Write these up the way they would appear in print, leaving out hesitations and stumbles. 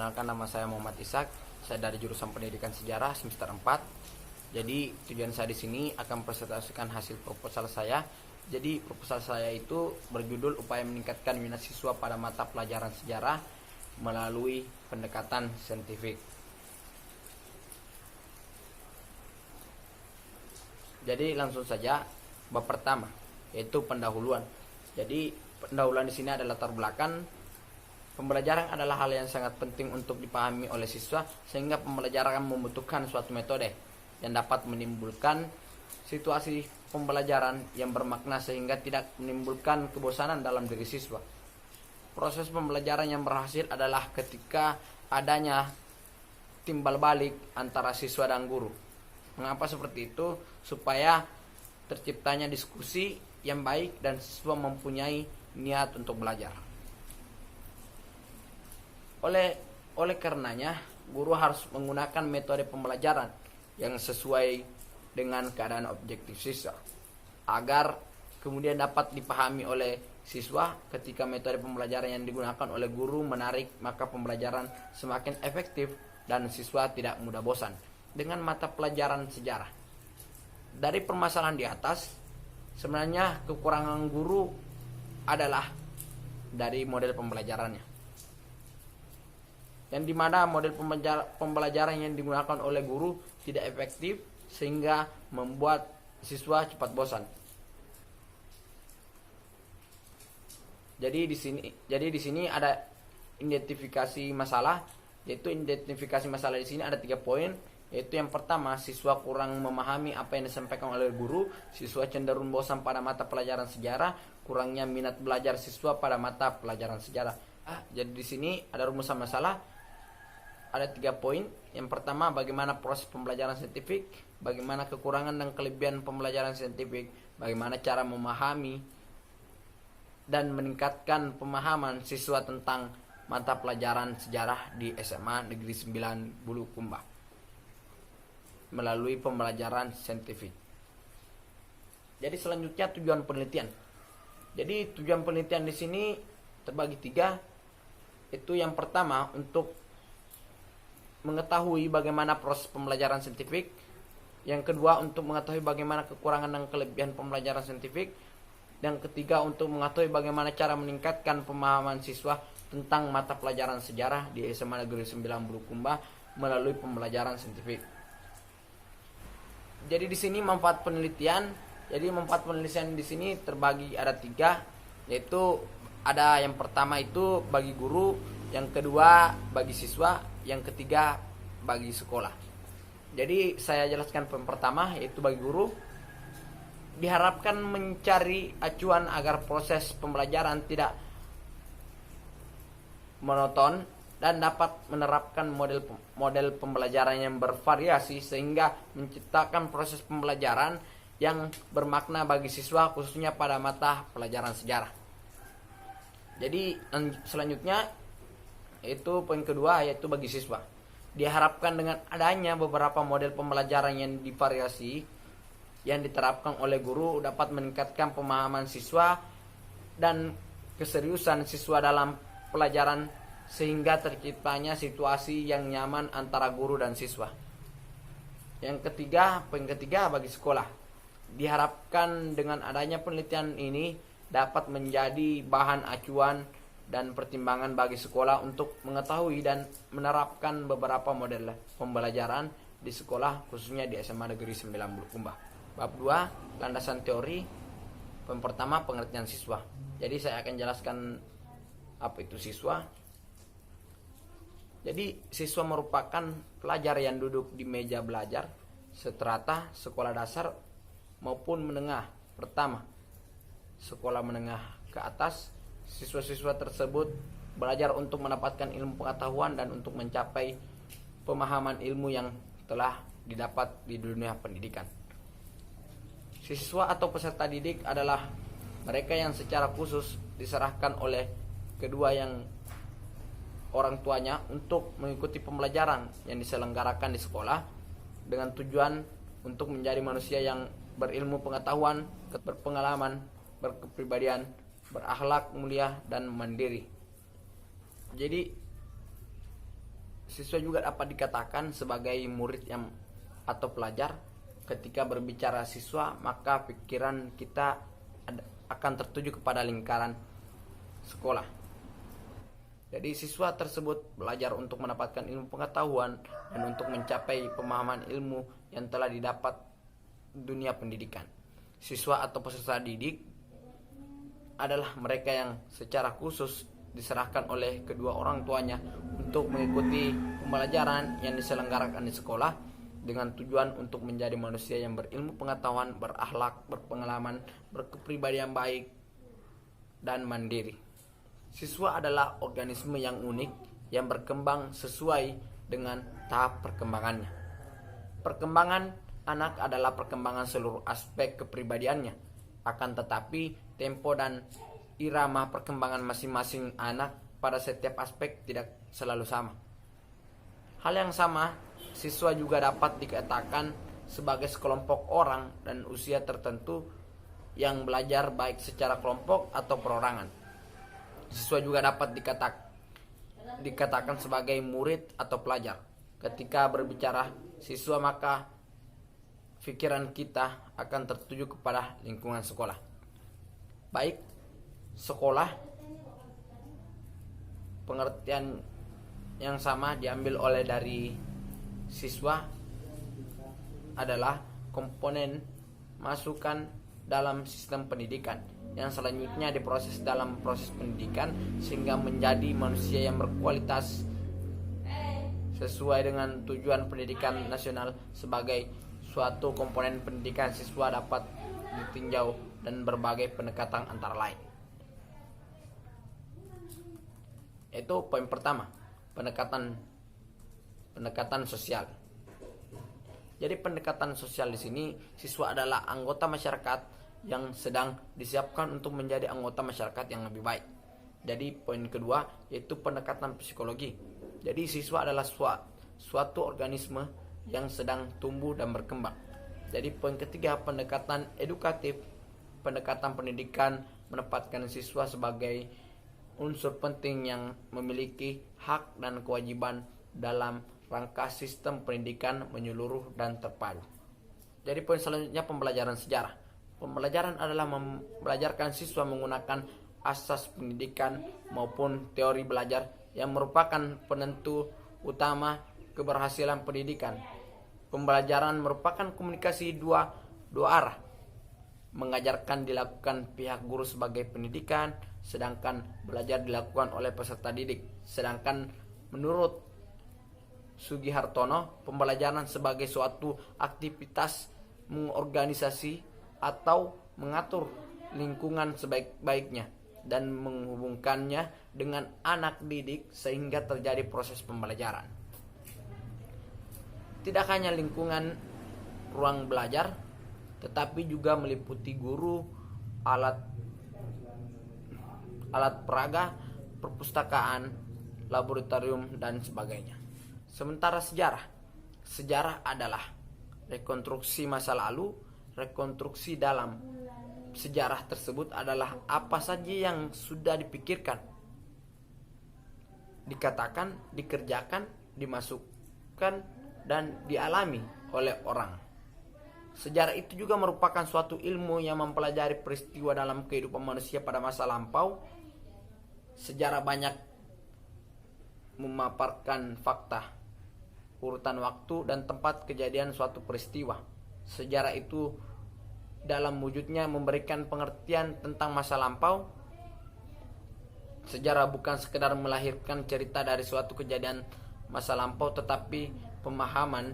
Perkenalkan, nama saya Muhammad Ishak. Saya dari jurusan Pendidikan Sejarah semester 4. Jadi tujuan saya di sini akan presentasikan hasil proposal saya. Jadi proposal saya itu berjudul upaya meningkatkan minat siswa pada mata pelajaran sejarah melalui pendekatan saintifik. Jadi langsung saja bab pertama, yaitu pendahuluan. Jadi pendahuluan di sini adalah latar belakang. Pembelajaran adalah hal yang sangat penting untuk dipahami oleh siswa, sehingga pembelajaran membutuhkan suatu metode yang dapat menimbulkan situasi pembelajaran yang bermakna sehingga tidak menimbulkan kebosanan dalam diri siswa. Proses pembelajaran yang berhasil adalah ketika adanya timbal balik antara siswa dan guru. Mengapa seperti itu? Supaya terciptanya diskusi yang baik dan siswa mempunyai niat untuk belajar. Oleh karenanya, guru harus menggunakan metode pembelajaran yang sesuai dengan keadaan objektif siswa, agar kemudian dapat dipahami oleh siswa. Ketika metode pembelajaran yang digunakan oleh guru menarik, maka pembelajaran semakin efektif dan siswa tidak mudah bosan dengan mata pelajaran sejarah. Dari permasalahan di atas, sebenarnya kekurangan guru adalah dari model pembelajarannya, yang dimana model pembelajaran yang digunakan oleh guru tidak efektif sehingga membuat siswa cepat bosan. Jadi di sini ada identifikasi masalah, yaitu identifikasi masalah di sini ada 3 poin. Yaitu yang pertama, siswa kurang memahami apa yang disampaikan oleh guru, siswa cenderung bosan pada mata pelajaran sejarah, kurangnya minat belajar siswa pada mata pelajaran sejarah. Jadi di sini ada rumusan masalah, ada 3 poin. Yang pertama, bagaimana proses pembelajaran saintifik, bagaimana kekurangan dan kelebihan pembelajaran saintifik, bagaimana cara memahami dan meningkatkan pemahaman siswa tentang mata pelajaran sejarah di SMA Negeri 9 Bulukumba melalui pembelajaran saintifik. Jadi selanjutnya tujuan penelitian. Jadi tujuan penelitian di sini terbagi 3. Itu yang pertama untuk mengetahui bagaimana proses pembelajaran saintifik. Yang kedua untuk mengetahui bagaimana kekurangan dan kelebihan pembelajaran saintifik. Yang ketiga untuk mengetahui bagaimana cara meningkatkan pemahaman siswa tentang mata pelajaran sejarah di SMA Negeri 9 Bulukumba melalui pembelajaran saintifik. Jadi di sini manfaat penelitian. Jadi manfaat penelitian di sini terbagi ada 3, yaitu ada yang pertama itu bagi guru, yang kedua bagi siswa, yang ketiga bagi sekolah. Jadi saya jelaskan yang pertama, yaitu bagi guru. Diharapkan mencari acuan agar proses pembelajaran tidak monoton dan dapat menerapkan model pembelajaran yang bervariasi sehingga menciptakan proses pembelajaran yang bermakna bagi siswa, khususnya pada mata pelajaran sejarah. Jadi selanjutnya itu poin kedua, yaitu bagi siswa. Diharapkan dengan adanya beberapa model pembelajaran yang divariasi yang diterapkan oleh guru dapat meningkatkan pemahaman siswa dan keseriusan siswa dalam pelajaran sehingga terciptanya situasi yang nyaman antara guru dan siswa. Yang ketiga, poin ketiga bagi sekolah. Diharapkan dengan adanya penelitian ini dapat menjadi bahan acuan dan pertimbangan bagi sekolah untuk mengetahui dan menerapkan beberapa model pembelajaran di sekolah, khususnya di SMA Negeri 9 Bulukumba. Bab 2, landasan teori. Poin pertama, pengertian siswa. Jadi saya akan jelaskan apa itu siswa. Jadi siswa merupakan pelajar yang duduk di meja belajar seterata sekolah dasar maupun menengah pertama. Sekolah menengah ke atas, siswa-siswa tersebut belajar untuk mendapatkan ilmu pengetahuan dan untuk mencapai pemahaman ilmu yang telah didapat di dunia pendidikan. Siswa atau peserta didik adalah mereka yang secara khusus diserahkan oleh kedua yang orang tuanya untuk mengikuti pembelajaran yang diselenggarakan di sekolah dengan tujuan untuk menjadi manusia yang berilmu pengetahuan, berpengalaman, berkepribadian, berakhlak mulia dan mandiri. Jadi Siswa juga dapat dikatakan sebagai murid yang atau pelajar. Ketika berbicara siswa, maka pikiran kita akan tertuju kepada lingkaran sekolah. Jadi siswa tersebut belajar untuk mendapatkan ilmu pengetahuan dan untuk mencapai pemahaman ilmu yang telah didapat dunia pendidikan. Siswa atau peserta didik adalah mereka yang secara khusus diserahkan oleh kedua orang tuanya untuk mengikuti pembelajaran yang diselenggarakan di sekolah dengan tujuan untuk menjadi manusia yang berilmu pengetahuan, berakhlak, berpengalaman, berkepribadian baik, dan mandiri. Siswa adalah organisme yang unik yang berkembang sesuai dengan tahap perkembangannya. Perkembangan anak adalah perkembangan seluruh aspek kepribadiannya. Akan tetapi, tempo dan irama perkembangan masing-masing anak pada setiap aspek tidak selalu sama. Hal yang sama, siswa juga dapat dikatakan sebagai sekelompok orang dan usia tertentu yang belajar baik secara kelompok atau perorangan. Siswa juga dapat dikatakan sebagai murid atau pelajar. Ketika berbicara siswa, maka pikiran kita akan tertuju kepada lingkungan sekolah. Baik sekolah, pengertian yang sama diambil oleh dari siswa adalah komponen masukan dalam sistem pendidikan yang selanjutnya diproses dalam proses pendidikan sehingga menjadi manusia yang berkualitas sesuai dengan tujuan pendidikan nasional. Sebagai suatu komponen pendidikan, siswa dapat ditinjau dan berbagai pendekatan antara lain. Itu poin pertama, pendekatan sosial. Jadi pendekatan sosial di sini, siswa adalah anggota masyarakat yang sedang disiapkan untuk menjadi anggota masyarakat yang lebih baik. Jadi poin kedua yaitu pendekatan psikologi. Jadi siswa adalah suatu organisme yang sedang tumbuh dan berkembang. Jadi poin ketiga, pendekatan edukatif. Pendekatan pendidikan menempatkan siswa sebagai unsur penting yang memiliki hak dan kewajiban dalam rangka sistem pendidikan menyeluruh dan terpadu. Jadi poin selanjutnya, pembelajaran sejarah. Pembelajaran adalah membelajarkan siswa menggunakan asas pendidikan maupun teori belajar yang merupakan penentu utama keberhasilan pendidikan. Pembelajaran merupakan komunikasi dua arah. Mengajarkan dilakukan pihak guru sebagai pendidikan, sedangkan belajar dilakukan oleh peserta didik. Sedangkan menurut Sugihartono, pembelajaran sebagai suatu aktivitas mengorganisasi atau mengatur lingkungan sebaik-baiknya dan menghubungkannya dengan anak didik sehingga terjadi proses pembelajaran. Tidak hanya lingkungan ruang belajar, tetapi juga meliputi guru, alat peraga, perpustakaan, laboratorium, dan sebagainya. Sementara sejarah adalah rekonstruksi masa lalu. Rekonstruksi dalam sejarah tersebut adalah apa saja yang sudah dipikirkan, dikatakan, dikerjakan, dimasukkan, dan dialami oleh orang. Sejarah itu juga merupakan suatu ilmu yang mempelajari peristiwa dalam kehidupan manusia pada masa lampau. Sejarah banyak memaparkan fakta, urutan waktu dan tempat kejadian suatu peristiwa. Sejarah itu dalam wujudnya memberikan pengertian tentang masa lampau. Sejarah bukan sekedar melahirkan cerita dari suatu kejadian masa lampau, tetapi pemahaman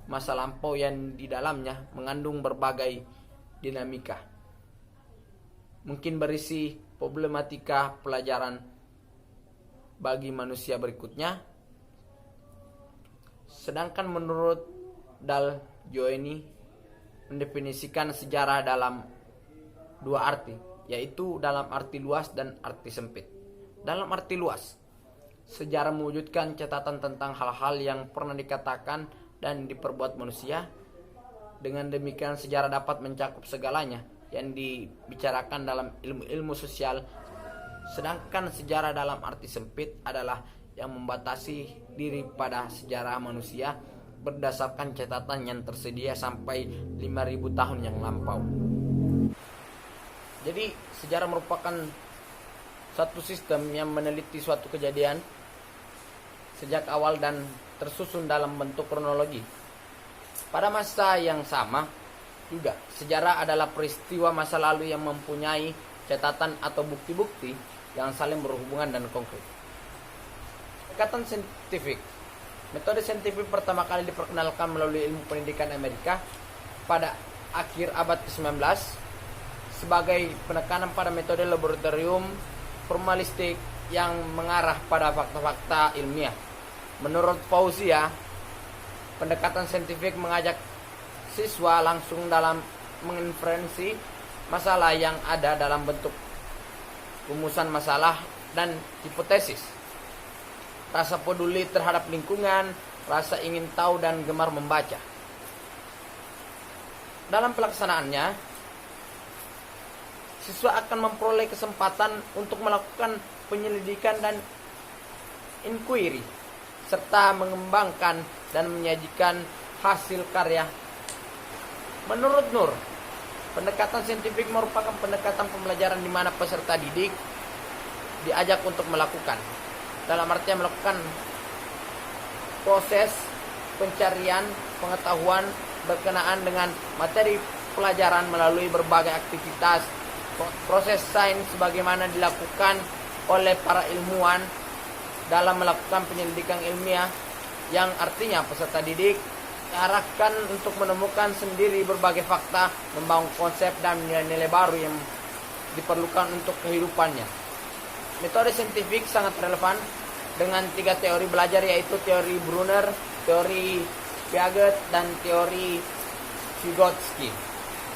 masa lampau yang di dalamnya mengandung berbagai dinamika. Mungkin berisi problematika pelajaran bagi manusia berikutnya. Sedangkan menurut Dal Joeni mendefinisikan sejarah dalam dua arti, yaitu dalam arti luas dan arti sempit. Dalam arti luas, sejarah mewujudkan catatan tentang hal-hal yang pernah dikatakan dan diperbuat manusia. Dengan demikian sejarah dapat mencakup segalanya yang dibicarakan dalam ilmu-ilmu sosial. Sedangkan sejarah dalam arti sempit adalah yang membatasi diri pada sejarah manusia berdasarkan catatan yang tersedia sampai 5.000 tahun yang lampau. Jadi sejarah merupakan satu sistem yang meneliti suatu kejadian sejak awal dan tersusun dalam bentuk kronologi. Pada masa yang sama juga, sejarah adalah peristiwa masa lalu yang mempunyai catatan atau bukti-bukti yang saling berhubungan dan konkret. Pendekatan saintifik. Metode saintifik pertama kali diperkenalkan melalui ilmu pendidikan Amerika pada akhir abad ke-19 sebagai penekanan pada metode laboratorium formalistik yang mengarah pada fakta-fakta ilmiah. Menurut Fausia, pendekatan saintifik mengajak siswa langsung dalam menginferensi masalah yang ada dalam bentuk rumusan masalah dan hipotesis. Rasa peduli terhadap lingkungan, rasa ingin tahu dan gemar membaca. Dalam pelaksanaannya, siswa akan memperoleh kesempatan untuk melakukan penyelidikan dan inquiry, serta mengembangkan dan menyajikan hasil karya. Menurut Nur, pendekatan saintifik merupakan pendekatan pembelajaran di mana peserta didik diajak untuk melakukan, dalam artian melakukan proses pencarian pengetahuan berkenaan dengan materi pelajaran melalui berbagai aktivitas proses sains sebagaimana dilakukan oleh para ilmuwan dalam melakukan penyelidikan ilmiah, yang artinya peserta didik diarahkan untuk menemukan sendiri berbagai fakta, membangun konsep dan nilai-nilai baru yang diperlukan untuk kehidupannya. Metode saintifik sangat relevan dengan 3 teori belajar, yaitu teori Brunner, teori Piaget, dan teori Vygotsky.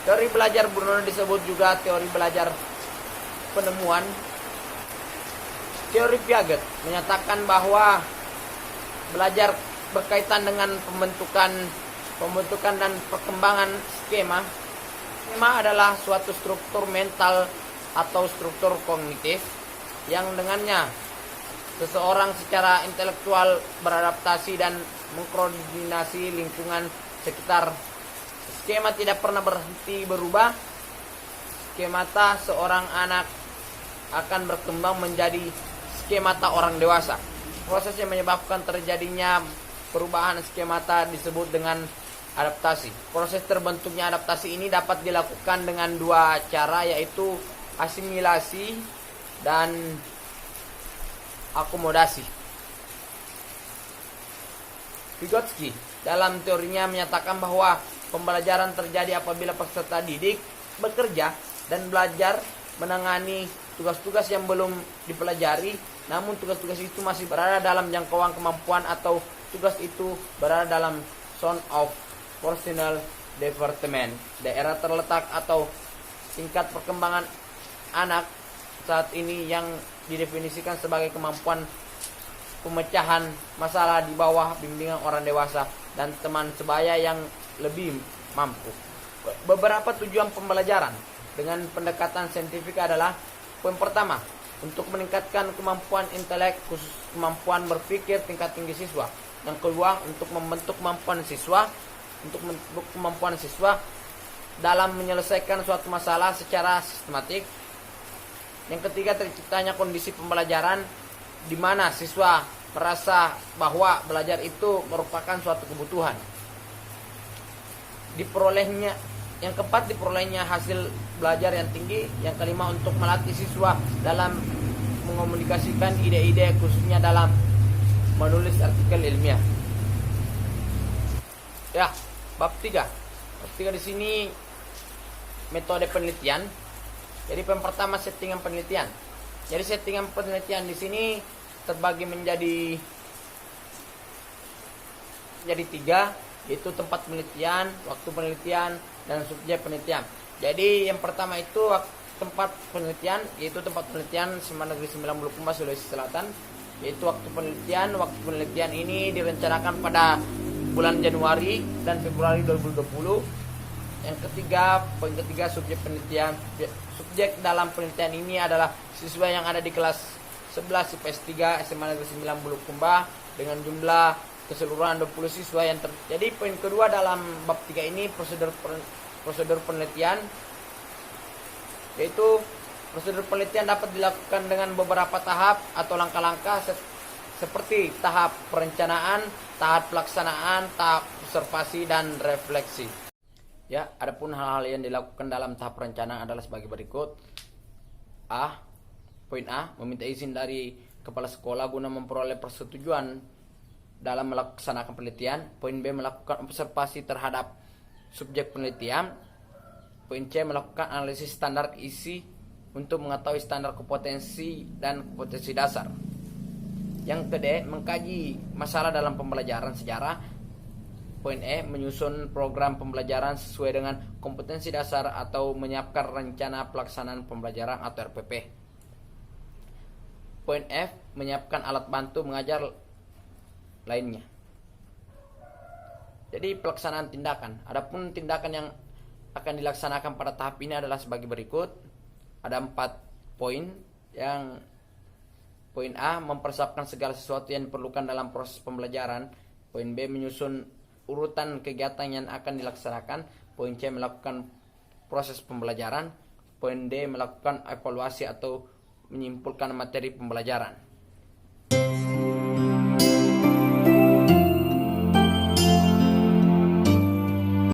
Teori belajar Brunner disebut juga teori belajar penemuan. Teori Piaget menyatakan bahwa belajar berkaitan dengan pembentukan dan perkembangan skema. Skema adalah suatu struktur mental atau struktur kognitif yang dengannya seseorang secara intelektual beradaptasi dan mengkoordinasi lingkungan sekitar. Skema tidak pernah berhenti berubah. Skemata seorang anak akan berkembang menjadi skemata orang dewasa. Proses yang menyebabkan terjadinya perubahan skemata disebut dengan adaptasi. Proses terbentuknya adaptasi ini dapat dilakukan dengan 2 cara, yaitu asimilasi dan akomodasi. Vygotsky dalam teorinya menyatakan bahwa pembelajaran terjadi apabila peserta didik bekerja dan belajar menangani tugas-tugas yang belum dipelajari, namun tugas-tugas itu masih berada dalam jangkauan kemampuan atau tugas itu berada dalam zone of personal development, daerah terletak atau tingkat perkembangan anak saat ini yang didefinisikan sebagai kemampuan pemecahan masalah di bawah bimbingan orang dewasa dan teman sebaya yang lebih mampu. Beberapa tujuan pembelajaran dengan pendekatan saintifik adalah: poin pertama, untuk meningkatkan kemampuan intelek, khusus kemampuan berpikir tingkat tinggi siswa. Yang kedua, untuk membentuk kemampuan siswa dalam menyelesaikan suatu masalah secara sistematik. Yang ketiga, terciptanya kondisi pembelajaran di mana siswa merasa bahwa belajar itu merupakan suatu kebutuhan. Yang keempat, diperolehnya hasil belajar yang tinggi. Yang kelima, untuk melatih siswa dalam mengomunikasikan ide-ide, khususnya dalam menulis artikel ilmiah. Ya, bab 3. Bab 3 di sini metode penelitian. Jadi yang pertama, settingan penelitian. Jadi settingan penelitian di sini terbagi menjadi 3, yaitu tempat penelitian, waktu penelitian, dan subjek penelitian. Jadi yang pertama itu tempat penelitian, yaitu tempat penelitian Semen Negeri 9 Bulukumba, Sulawesi Selatan. Yaitu waktu penelitian ini direncanakan pada bulan Januari dan Februari 2020. Yang ketiga, poin ketiga, subjek penelitian. Subjek dalam penelitian ini adalah siswa yang ada di kelas 11 IPS 3 SMA Negeri 9 Bulukumba dengan jumlah keseluruhan 20 siswa yang terjadi. Poin kedua dalam bab 3 ini prosedur penelitian, yaitu prosedur penelitian dapat dilakukan dengan beberapa tahap atau langkah-langkah seperti tahap perencanaan, tahap pelaksanaan, tahap observasi dan refleksi. Ya, adapun hal-hal yang dilakukan dalam tahap perencanaan adalah sebagai berikut. Poin A, meminta izin dari kepala sekolah guna memperoleh persetujuan dalam melaksanakan penelitian. Poin B, melakukan observasi terhadap subjek penelitian. Poin C, melakukan analisis standar isi untuk mengetahui standar kompetensi dan kompetensi dasar. Yang kedua, mengkaji masalah dalam pembelajaran sejarah. Poin E, menyusun program pembelajaran sesuai dengan kompetensi dasar atau menyiapkan rencana pelaksanaan pembelajaran atau RPP. Poin F, menyiapkan alat bantu mengajar lainnya. Jadi pelaksanaan tindakan. Adapun tindakan yang akan dilaksanakan pada tahap ini adalah sebagai berikut. Ada 4 poin. Yang poin A, mempersiapkan segala sesuatu yang diperlukan dalam proses pembelajaran. Poin B, menyusun urutan kegiatan yang akan dilaksanakan. Poin C, melakukan proses pembelajaran. Poin D, melakukan evaluasi atau menyimpulkan materi pembelajaran.